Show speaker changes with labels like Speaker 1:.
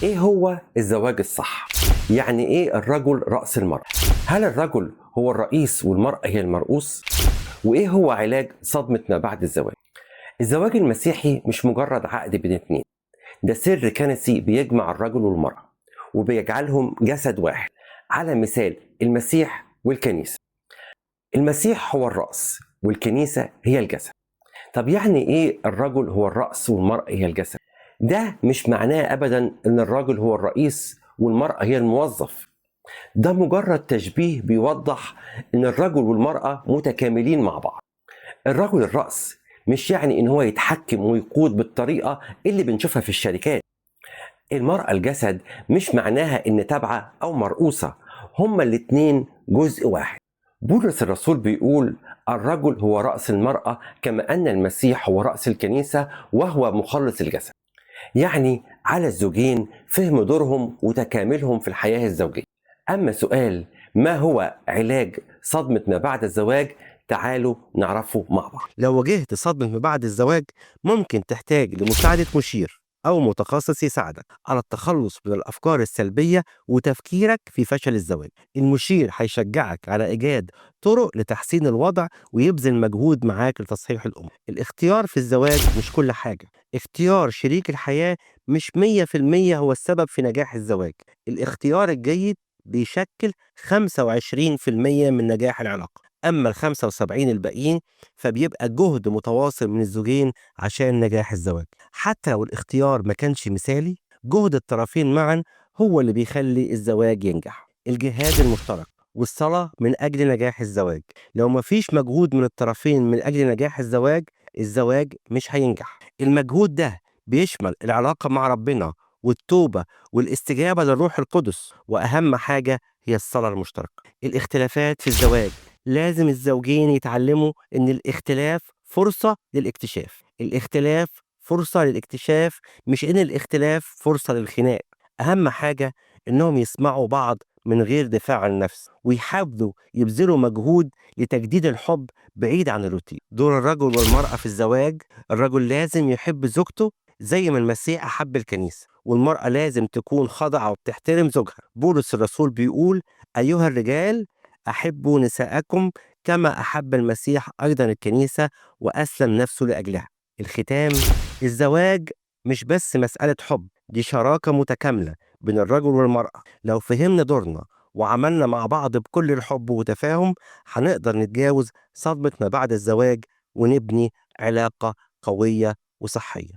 Speaker 1: إيه هو الزواج الصح؟ يعني إيه الرجل رأس المرأة؟ هل الرجل هو الرئيس والمرأة هي المرؤوس؟ وإيه هو علاج صدمة ما بعد الزواج؟ الزواج المسيحي مش مجرد عقد بين اتنين، ده سر كنسي بيجمع الرجل والمرأة وبيجعلهم جسد واحد على مثال المسيح والكنيسة. المسيح هو الرأس والكنيسة هي الجسد. طب يعني إيه الرجل هو الرأس والمرأة هي الجسد؟ ده مش معناه أبدا إن الرجل هو الرئيس والمرأة هي الموظف. ده مجرد تشبيه بيوضح إن الرجل والمرأة متكاملين مع بعض. الرجل الرأس مش يعني إن هو يتحكم ويقود بالطريقة اللي بنشوفها في الشركات. المرأة الجسد مش معناها إن تابعة أو مرؤوسة، هما الاتنين جزء واحد. بولس الرسول بيقول الرجل هو رأس المرأة كما أن المسيح هو رأس الكنيسة وهو مخلص الجسد. يعني على الزوجين فهم دورهم وتكاملهم في الحياة الزوجية. أما سؤال ما هو علاج صدمة ما بعد الزواج، تعالوا نعرفه مع بعض.
Speaker 2: لو واجهت صدمة ما بعد الزواج ممكن تحتاج لمساعدة مشير أو متخصص يساعدك على التخلص من الأفكار السلبية وتفكيرك في فشل الزواج. المشير هيشجعك على إيجاد طرق لتحسين الوضع ويبذل مجهود معاك لتصحيح الأمور. الاختيار في الزواج مش كل حاجة، اختيار شريك الحياة مش 100% هو السبب في نجاح الزواج. الاختيار الجيد بيشكل 25% من نجاح العلاقة، أما ال75 الباقيين فبيبقى جهد متواصل من الزوجين عشان نجاح الزواج. حتى لو الاختيار ما كانش مثالي، جهد الطرفين معا هو اللي بيخلي الزواج ينجح. الجهاد المشترك والصلاة من أجل نجاح الزواج. لو ما فيش مجهود من الطرفين من أجل نجاح الزواج، الزواج مش هينجح. المجهود ده بيشمل العلاقة مع ربنا والتوبة والاستجابة للروح القدس، وأهم حاجة هي الصلاة المشتركة. الاختلافات في الزواج، لازم الزوجين يتعلموا إن الاختلاف فرصة للاكتشاف. الاختلاف فرصة للاكتشاف، مش إن الاختلاف فرصة للخناق. أهم حاجة إنهم يسمعوا بعض من غير دفاع عن النفس، ويحاولوا يبذلوا مجهود لتجديد الحب بعيد عن الروتين. دور الرجل والمرأة في الزواج، الرجل لازم يحب زوجته زي ما المسيح أحب الكنيسة، والمرأة لازم تكون خاضعة وبتحترم زوجها. بولس الرسول بيقول: أيها الرجال أحبوا نساءكم كما أحب المسيح أيضا الكنيسة وأسلم نفسه لأجلها. الختام: الزواج مش بس مسألة حب، دي شراكة متكاملة بين الرجل والمرأة. لو فهمنا دورنا وعملنا مع بعض بكل الحب وتفاهم، هنقدر نتجاوز صدمة ما بعد الزواج ونبني علاقة قوية وصحية.